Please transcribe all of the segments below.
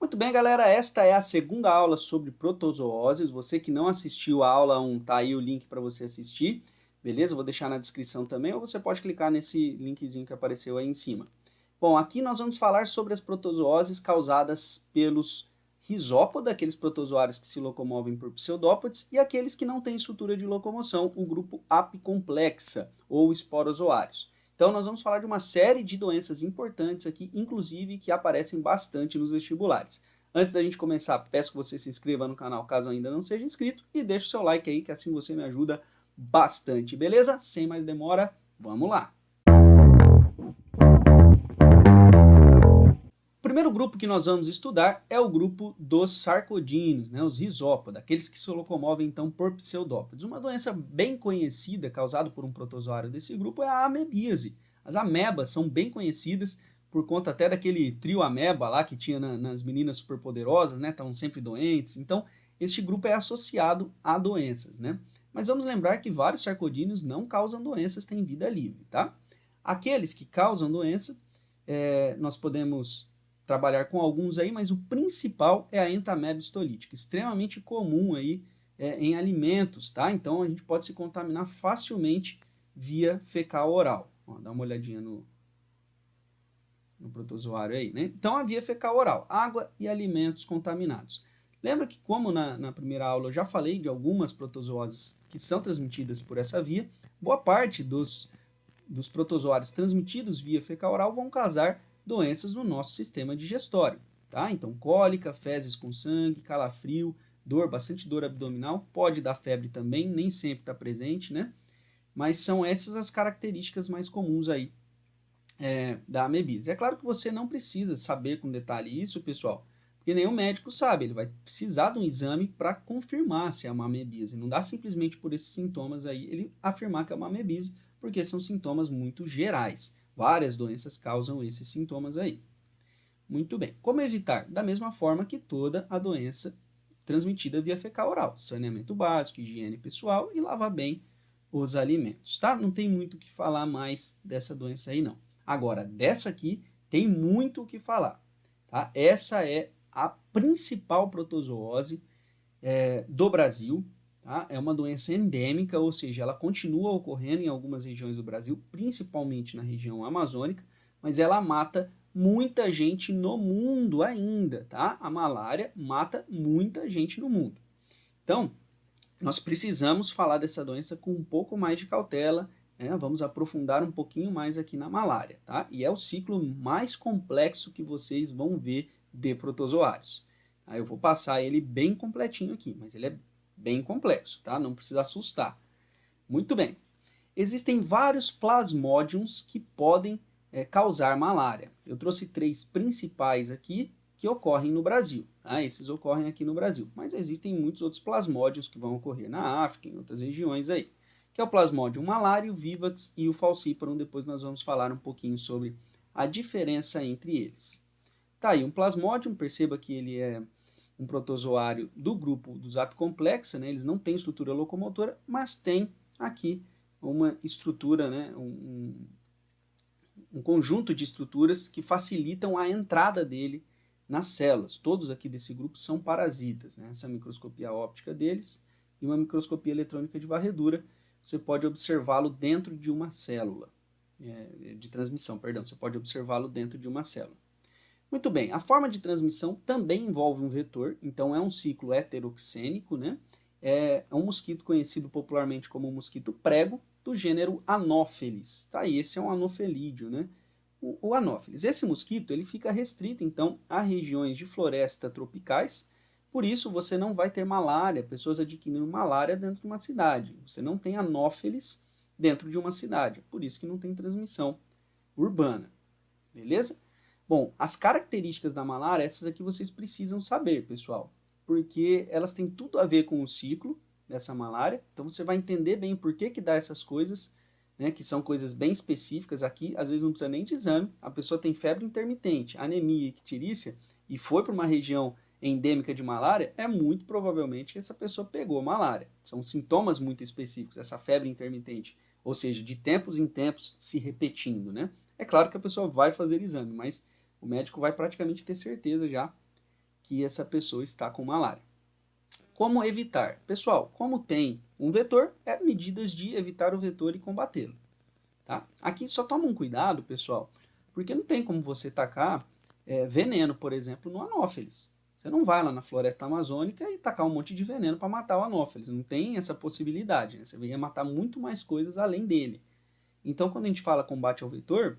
Muito bem, galera, esta é a segunda aula sobre protozooses. Você que não assistiu a aula 1, tá aí o link para você assistir, beleza? Vou deixar na descrição também, ou você pode clicar nesse linkzinho que apareceu aí em cima. Bom, aqui nós vamos falar sobre as protozooses causadas pelos rizópoda, aqueles protozoários que se locomovem por pseudópodes, e aqueles que não têm estrutura de locomoção, o grupo apicomplexa, ou esporozoários. Então, nós vamos falar de uma série de doenças importantes aqui, inclusive que aparecem bastante nos vestibulares. Antes da gente começar, peço que você se inscreva no canal caso ainda não seja inscrito e deixe o seu like aí, que assim você me ajuda bastante, beleza? Sem mais demora, vamos lá! O primeiro grupo que nós vamos estudar é o grupo dos sarcodinos, né, os rizópoda, aqueles que se locomovem então por pseudópodes. Uma doença bem conhecida causada por um protozoário desse grupo é a amebíase. As amebas são bem conhecidas por conta até daquele trio ameba lá que tinha nas meninas superpoderosas, né, estavam sempre doentes. Então, este grupo é associado a doenças, né? Mas vamos lembrar que vários sarcodinos não causam doenças, têm vida livre, tá? Aqueles que causam doença, nós podemos trabalhar com alguns aí, mas o principal é a entamoeba histolítica, extremamente comum aí em alimentos, tá? Então a gente pode se contaminar facilmente via fecal oral. Ó, dá uma olhadinha no protozoário aí, né? Então a via fecal oral, água e alimentos contaminados. Lembra que como na primeira aula eu já falei de algumas protozooses que são transmitidas por essa via, boa parte dos protozoários transmitidos via fecal oral vão causar doenças no nosso sistema digestório, tá? Então, cólica, fezes com sangue, calafrio, dor, bastante dor abdominal, pode dar febre também, nem sempre está presente, né? Mas são essas as características mais comuns aí da amebíase. É claro que você não precisa saber com detalhe isso, pessoal, porque nenhum médico sabe, ele vai precisar de um exame para confirmar se é uma amebíase. Não dá simplesmente por esses sintomas aí ele afirmar que é uma amebíase, porque são sintomas muito gerais. Várias doenças causam esses sintomas aí. Muito bem. Como evitar? Da mesma forma que toda a doença transmitida via fecal oral. Saneamento básico, higiene pessoal e lavar bem os alimentos, tá? Não tem muito o que falar mais dessa doença aí, não. Agora, dessa aqui, tem muito o que falar, tá? Essa é a principal protozoose do Brasil, tá? É uma doença endêmica, ou seja, ela continua ocorrendo em algumas regiões do Brasil, principalmente na região amazônica, mas ela mata muita gente no mundo ainda, tá? A malária mata muita gente no mundo. Então, nós precisamos falar dessa doença com um pouco mais de cautela, né? Vamos aprofundar um pouquinho mais aqui na malária, tá? E é o ciclo mais complexo que vocês vão ver de protozoários. Aí eu vou passar ele bem completinho aqui, mas ele é bem complexo, tá? Não precisa assustar. Muito bem. Existem vários plasmódiums que podem causar malária. Eu trouxe 3 principais aqui que ocorrem no Brasil. Tá? Esses ocorrem aqui no Brasil, mas existem muitos outros plasmódios que vão ocorrer na África, em outras regiões aí, que é o plasmódio malário, vivax e o falciparum. Depois nós vamos falar um pouquinho sobre a diferença entre eles. Tá aí um plasmódium, perceba que ele é um protozoário do grupo dos apicomplexa, né? Eles não têm estrutura locomotora, mas tem aqui uma estrutura, né? um conjunto de estruturas que facilitam a entrada dele nas células. Todos aqui desse grupo são parasitas, né? Essa microscopia óptica deles e uma microscopia eletrônica de varredura, você pode observá-lo dentro de uma célula, de transmissão, perdão, você pode observá-lo dentro de uma célula. Muito bem, a forma de transmissão também envolve um vetor, então é um ciclo heteroxênico, né? É um mosquito conhecido popularmente como mosquito prego, do gênero Anopheles. Tá? E esse é um anofelídeo, né? O Anopheles. Esse mosquito ele fica restrito, então, a regiões de floresta tropicais, por isso você não vai ter malária, pessoas adquirindo malária dentro de uma cidade. Você não tem Anopheles dentro de uma cidade, por isso que não tem transmissão urbana. Beleza? Bom, as características da malária, essas aqui vocês precisam saber, pessoal, porque elas têm tudo a ver com o ciclo dessa malária, então você vai entender bem por que dá essas coisas, né, que são coisas bem específicas aqui, às vezes não precisa nem de exame, a pessoa tem febre intermitente, anemia e icterícia, e foi para uma região endêmica de malária, é muito provavelmente que essa pessoa pegou malária. São sintomas muito específicos, essa febre intermitente, ou seja, de tempos em tempos se repetindo, né? É claro que a pessoa vai fazer exame, mas o médico vai praticamente ter certeza já que essa pessoa está com malária. Como evitar? Pessoal, como tem um vetor, é medidas de evitar o vetor e combatê-lo. Tá? Aqui só toma um cuidado, pessoal, porque não tem como você tacar veneno, por exemplo, no anófeles. Você não vai lá na floresta amazônica e tacar um monte de veneno para matar o anófeles. Não tem essa possibilidade. Né? Você ia matar muito mais coisas além dele. Então, quando a gente fala combate ao vetor,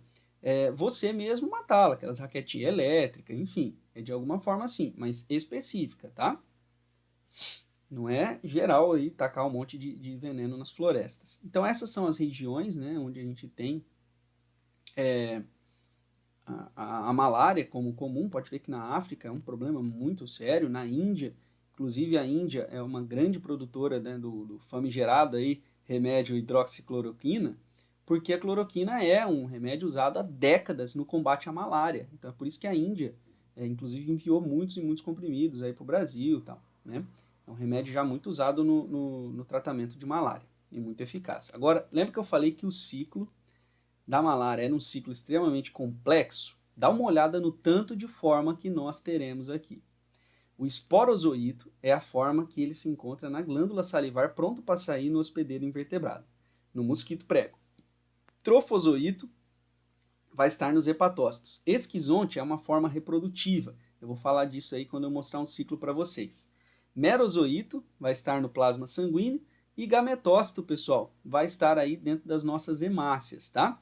você mesmo matá-la, aquelas raquetinhas elétricas, enfim, é de alguma forma assim, mas específica, tá? Não é geral aí tacar um monte de veneno nas florestas. Então, essas são as regiões, né, onde a gente tem a malária como comum. Pode ver que na África é um problema muito sério, na Índia, inclusive a Índia é uma grande produtora, né, do famigerado aí, remédio hidroxicloroquina, porque a cloroquina é um remédio usado há décadas no combate à malária. Então é por isso que a Índia, inclusive, enviou muitos e muitos comprimidos aí para o Brasil e tal, né? É um remédio já muito usado no tratamento de malária e muito eficaz. Agora, lembra que eu falei que o ciclo da malária era um ciclo extremamente complexo? Dá uma olhada no tanto de forma que nós teremos aqui. O esporozoito é a forma que ele se encontra na glândula salivar pronto para sair no hospedeiro invertebrado, no mosquito prego. Trofozoito vai estar nos hepatócitos. Esquizonte é uma forma reprodutiva. Eu vou falar disso aí quando eu mostrar um ciclo para vocês. Merozoito vai estar no plasma sanguíneo e gametócito, pessoal, vai estar aí dentro das nossas hemácias, tá?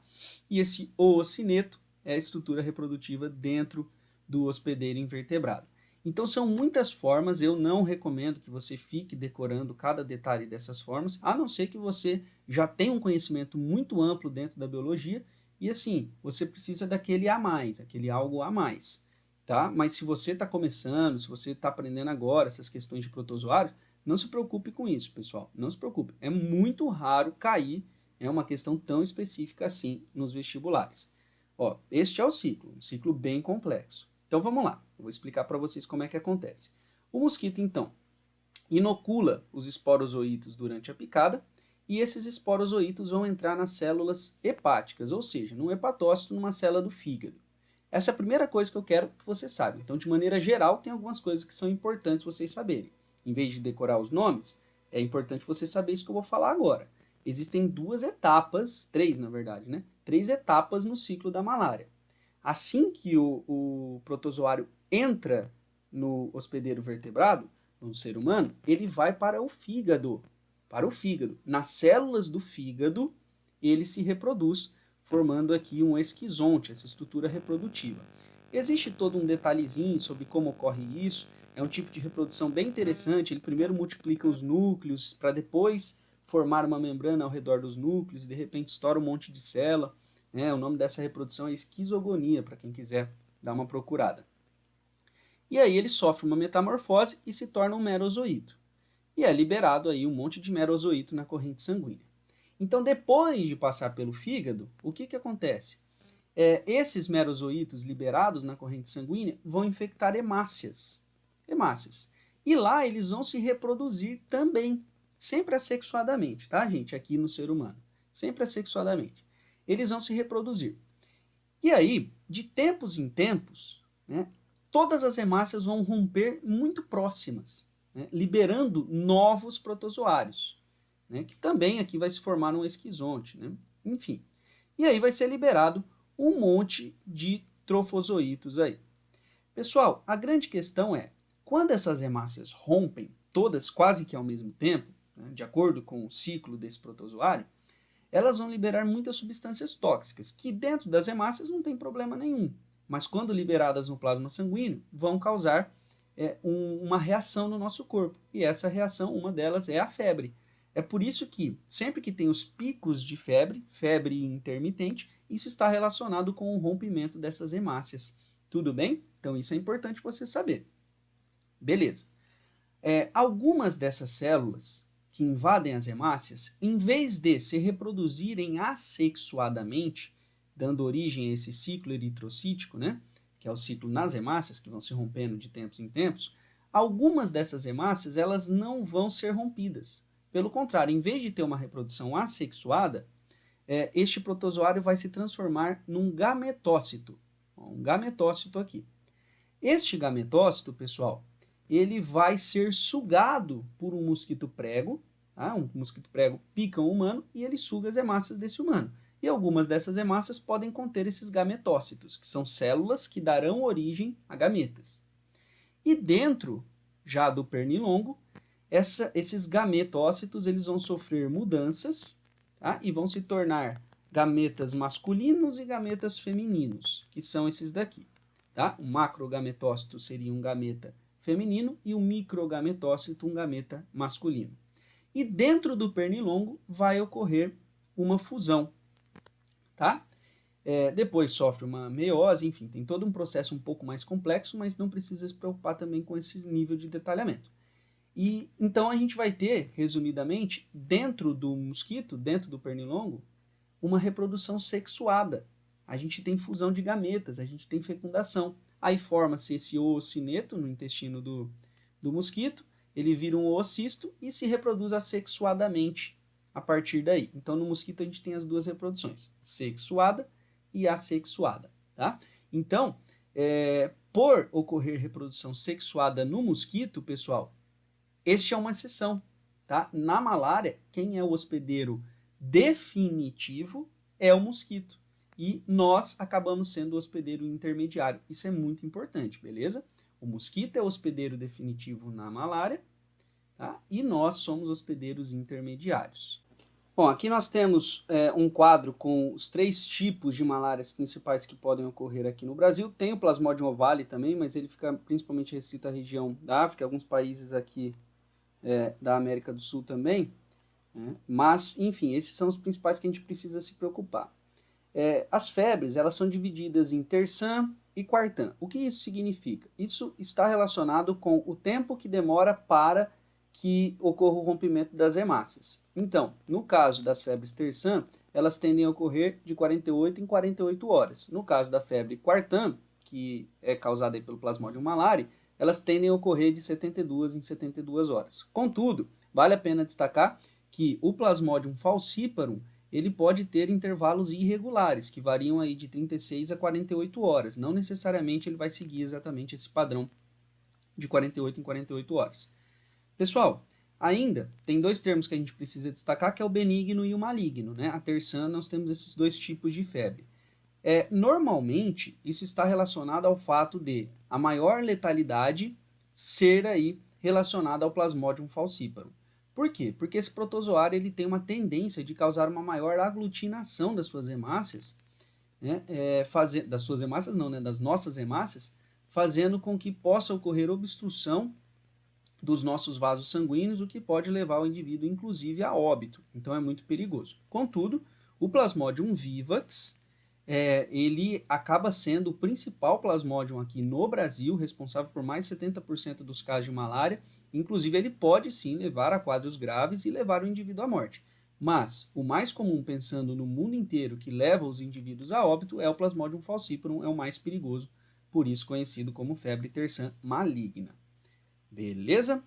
E esse oocineto é a estrutura reprodutiva dentro do hospedeiro invertebrado. Então são muitas formas, eu não recomendo que você fique decorando cada detalhe dessas formas, a não ser que você já tenha um conhecimento muito amplo dentro da biologia e assim, você precisa daquele a mais, aquele algo a mais, tá? Mas se você está começando, se você está aprendendo agora essas questões de protozoários, não se preocupe com isso, pessoal, não se preocupe. É muito raro cair uma questão tão específica assim nos vestibulares. Ó, este é o ciclo, um ciclo bem complexo. Então vamos lá, eu vou explicar para vocês como é que acontece. O mosquito, então, inocula os esporozoítos durante a picada e esses esporozoítos vão entrar nas células hepáticas, ou seja, num hepatócito, numa célula do fígado. Essa é a primeira coisa que eu quero que você saiba. Então, de maneira geral, tem algumas coisas que são importantes vocês saberem. Em vez de decorar os nomes, é importante você saber isso que eu vou falar agora. Existem duas etapas, três na verdade, né? 3 etapas no ciclo da malária. Assim que o protozoário entra no hospedeiro vertebrado, no ser humano, ele vai para o fígado. Para o fígado. Nas células do fígado, ele se reproduz, formando aqui um esquizonte, essa estrutura reprodutiva. Existe todo um detalhezinho sobre como ocorre isso. É um tipo de reprodução bem interessante. Ele primeiro multiplica os núcleos para depois formar uma membrana ao redor dos núcleos e de repente estoura um monte de célula. O nome dessa reprodução é esquizogonia, para quem quiser dar uma procurada. E aí ele sofre uma metamorfose e se torna um merozoíto. E é liberado aí um monte de merozoíto na corrente sanguínea. Então, depois de passar pelo fígado, o que acontece? Esses merozoítos liberados na corrente sanguínea vão infectar hemácias. E lá eles vão se reproduzir também, sempre assexuadamente, tá, gente? Aqui no ser humano, sempre assexuadamente. Eles vão se reproduzir. E aí, de tempos em tempos, né, todas as hemácias vão romper muito próximas, né, liberando novos protozoários, né, que também aqui vai se formar um esquizonte, né, enfim. E aí vai ser liberado um monte de trofozoítos aí. Pessoal, a grande questão é, quando essas hemácias rompem, todas quase que ao mesmo tempo, né, de acordo com o ciclo desse protozoário, elas vão liberar muitas substâncias tóxicas, que dentro das hemácias não tem problema nenhum, mas quando liberadas no plasma sanguíneo, vão causar uma reação no nosso corpo, e essa reação, uma delas é a febre. É por isso que, sempre que tem os picos de febre intermitente, isso está relacionado com o rompimento dessas hemácias. Tudo bem? Então isso é importante você saber. Beleza. Algumas dessas células que invadem as hemácias, em vez de se reproduzirem assexuadamente, dando origem a esse ciclo eritrocítico, né, que é o ciclo nas hemácias, que vão se rompendo de tempos em tempos, algumas dessas hemácias elas não vão ser rompidas. Pelo contrário, em vez de ter uma reprodução assexuada, este protozoário vai se transformar num gametócito. Um gametócito aqui. Este gametócito, pessoal, ele vai ser sugado por um mosquito prego, tá? Um mosquito prego pica um humano e ele suga as hemácias desse humano. E algumas dessas hemácias podem conter esses gametócitos, que são células que darão origem a gametas. E dentro já do pernilongo, esses gametócitos eles vão sofrer mudanças, tá? E vão se tornar gametas masculinos e gametas femininos, que são esses daqui. Tá? O macrogametócito seria um gameta feminino e o microgametócito um gameta masculino. E dentro do pernilongo vai ocorrer uma fusão. Tá? Depois sofre uma meiose, enfim, tem todo um processo um pouco mais complexo, mas não precisa se preocupar também com esse nível de detalhamento. E então a gente vai ter, resumidamente, dentro do mosquito, dentro do pernilongo, uma reprodução sexuada. A gente tem fusão de gametas, a gente tem fecundação. Aí forma-se esse oocineto no intestino do mosquito, ele vira um oocisto e se reproduz assexuadamente a partir daí. Então no mosquito a gente tem as duas reproduções, sexuada e assexuada. Tá? Então, por ocorrer reprodução sexuada no mosquito, pessoal, este é uma exceção. Tá? Na malária, quem é o hospedeiro definitivo é o mosquito. E nós acabamos sendo o hospedeiro intermediário. Isso é muito importante, beleza? O mosquito é o hospedeiro definitivo na malária, tá? E nós somos hospedeiros intermediários. Bom, aqui nós temos um quadro com os 3 tipos de malárias principais que podem ocorrer aqui no Brasil. Tem o Plasmodium ovale também, mas ele fica principalmente restrito à região da África, alguns países aqui da América do Sul também. Mas, enfim, esses são os principais que a gente precisa se preocupar. As febres, elas são divididas em terçã e quartã. O que isso significa? Isso está relacionado com o tempo que demora para que ocorra o rompimento das hemácias. Então, no caso das febres terçã, elas tendem a ocorrer de 48 em 48 horas. No caso da febre quartã, que é causada pelo Plasmodium malariae, elas tendem a ocorrer de 72 em 72 horas. Contudo, vale a pena destacar que o Plasmodium falciparum ele pode ter intervalos irregulares, que variam aí de 36 a 48 horas. Não necessariamente ele vai seguir exatamente esse padrão de 48 em 48 horas. Pessoal, ainda tem 2 termos que a gente precisa destacar, que é o benigno e o maligno. Né? A terçã, nós temos esses 2 tipos de febre. Normalmente, isso está relacionado ao fato de a maior letalidade ser aí relacionada ao Plasmodium falciparum. Por quê? Porque esse protozoário ele tem uma tendência de causar uma maior aglutinação das suas hemácias, né? Das suas hemácias não, né? Das nossas hemácias, fazendo com que possa ocorrer obstrução dos nossos vasos sanguíneos, o que pode levar o indivíduo, inclusive, a óbito. Então é muito perigoso. Contudo, o Plasmodium vivax, ele acaba sendo o principal plasmodium aqui no Brasil, responsável por mais de 70% dos casos de malária. Inclusive, ele pode sim levar a quadros graves e levar o indivíduo à morte. Mas o mais comum, pensando no mundo inteiro, que leva os indivíduos a óbito, é o Plasmodium falciparum, é o mais perigoso, por isso conhecido como febre terçã maligna. Beleza?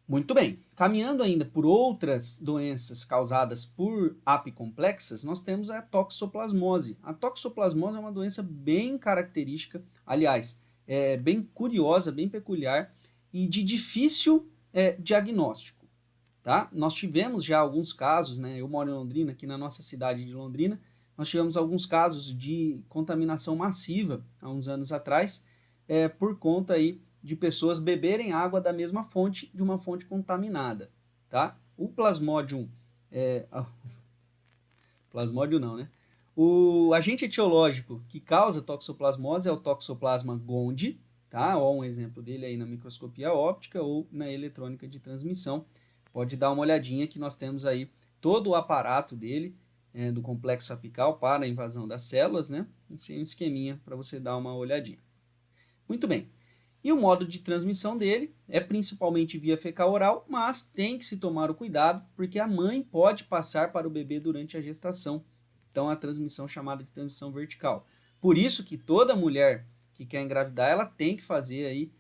Muito bem. Caminhando ainda por outras doenças causadas por apicomplexas, nós temos a toxoplasmose. A toxoplasmose é uma doença bem característica, aliás, bem curiosa, bem peculiar e de difícil diagnóstico. Tá? Nós tivemos já alguns casos, né? Eu moro em Londrina, aqui na nossa cidade de Londrina, nós tivemos alguns casos de contaminação massiva há uns anos atrás, por conta aí de pessoas beberem água da mesma fonte, de uma fonte contaminada, tá? O Plasmodium, Plasmodium não, né? O agente etiológico que causa toxoplasmose é o Toxoplasma gondii, tá? Ó, um exemplo dele aí na microscopia óptica ou na eletrônica de transmissão. Pode dar uma olhadinha que nós temos aí todo o aparato dele, do complexo apical para a invasão das células, né? Esse é um esqueminha para você dar uma olhadinha. Muito bem. E o modo de transmissão dele é principalmente via fecal oral, mas tem que se tomar o cuidado, porque a mãe pode passar para o bebê durante a gestação. Então, a transmissão chamada de transmissão vertical. Por isso que toda mulher que quer engravidar, ela tem que fazer aí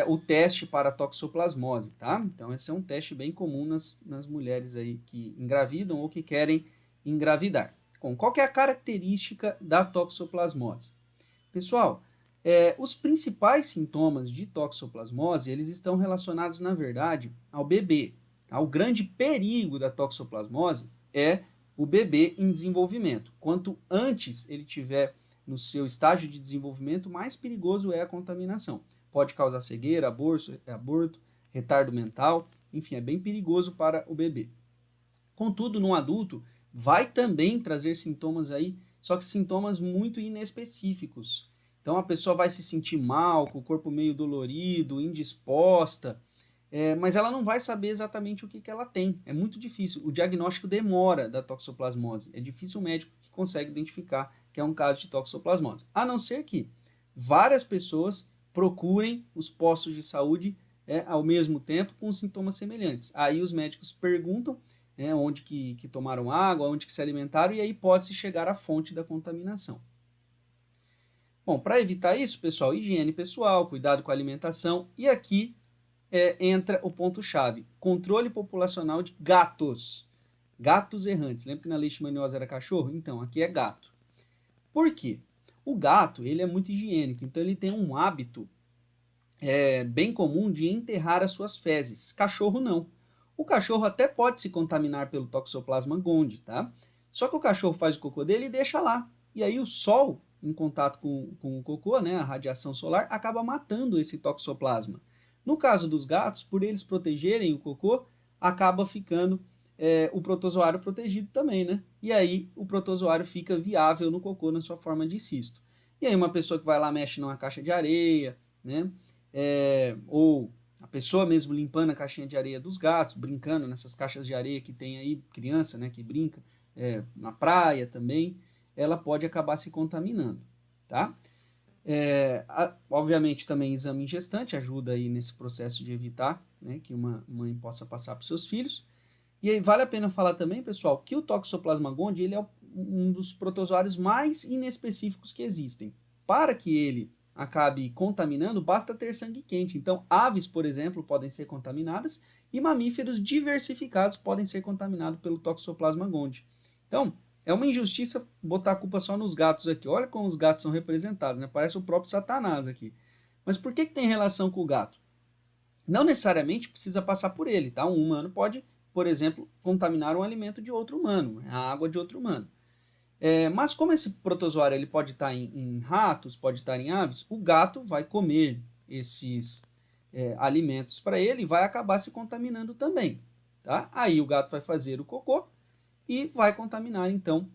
o teste para a toxoplasmose, tá? Então, esse é um teste bem comum nas mulheres aí que engravidam ou que querem engravidar. Bom, qual que é a característica da toxoplasmose? Pessoal, Os principais sintomas de toxoplasmose, eles estão relacionados, na verdade, ao bebê. O grande perigo da toxoplasmose é o bebê em desenvolvimento. Quanto antes ele tiver no seu estágio de desenvolvimento, mais perigoso é a contaminação. Pode causar cegueira, aborto, retardo mental, enfim, é bem perigoso para o bebê. Contudo, no adulto, vai também trazer sintomas aí, só que sintomas muito inespecíficos. Então a pessoa vai se sentir mal, com o corpo meio dolorido, indisposta, mas ela não vai saber exatamente o que ela tem. É muito difícil. O diagnóstico demora da toxoplasmose. É difícil o médico que consegue identificar que é um caso de toxoplasmose. A não ser que várias pessoas procurem os postos de saúde ao mesmo tempo com sintomas semelhantes. Aí os médicos perguntam onde que tomaram água, onde que se alimentaram, e aí pode-se chegar à fonte da contaminação. Bom, para evitar isso, pessoal, higiene pessoal, cuidado com a alimentação, e aqui entra o ponto-chave, controle populacional de gatos. Gatos errantes. Lembra que na leishmaniose era cachorro? Então, aqui é gato. Por quê? O gato, ele é muito higiênico, então ele tem um hábito bem comum de enterrar as suas fezes. Cachorro não. O cachorro até pode se contaminar pelo Toxoplasma gondii, tá? Só que o cachorro faz o cocô dele e deixa lá. E aí o sol, em contato com o cocô, né, a radiação solar, acaba matando esse toxoplasma. No caso dos gatos, por eles protegerem o cocô, acaba ficando o protozoário protegido também, né? E aí o protozoário fica viável no cocô na sua forma de cisto. E aí uma pessoa que vai lá mexe numa caixa de areia, né? Ou a pessoa mesmo limpando a caixinha de areia dos gatos, brincando nessas caixas de areia que tem aí, criança, né, que brinca, na praia também, ela pode acabar se contaminando, tá? Obviamente também exame em gestante ajuda aí nesse processo de evitar, né, que uma mãe possa passar para os seus filhos. E aí vale a pena falar também, pessoal, que o Toxoplasma gondii ele é um dos protozoários mais inespecíficos que existem. Para que ele acabe contaminando, basta ter sangue quente. Então, aves, por exemplo, podem ser contaminadas e mamíferos diversificados podem ser contaminados pelo Toxoplasma gondii. Então, é uma injustiça botar a culpa só nos gatos aqui. Olha como os gatos são representados, né? Parece o próprio Satanás aqui. Mas por que tem relação com o gato? Não necessariamente precisa passar por ele, tá? Um humano pode, por exemplo, contaminar um alimento de outro humano, a água de outro humano. Mas como esse protozoário ele pode estar em ratos, pode estar em aves, o gato vai comer esses alimentos para ele e vai acabar se contaminando também. Tá? Aí o gato vai fazer o cocô e vai contaminar, então,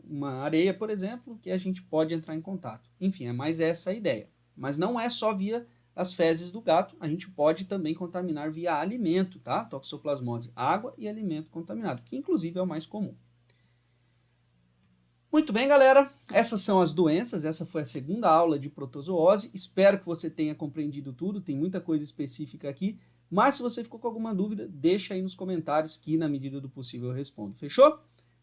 uma areia, por exemplo, que a gente pode entrar em contato. Enfim, é mais essa a ideia. Mas não é só via as fezes do gato, a gente pode também contaminar via alimento, tá? Toxoplasmose, água e alimento contaminado, que inclusive é o mais comum. Muito bem, galera, essas são as doenças, essa foi a segunda aula de protozoose, espero que você tenha compreendido tudo, tem muita coisa específica aqui, mas se você ficou com alguma dúvida, deixa aí nos comentários que na medida do possível eu respondo, fechou?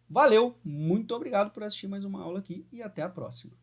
Valeu, muito obrigado por assistir mais uma aula aqui e até a próxima.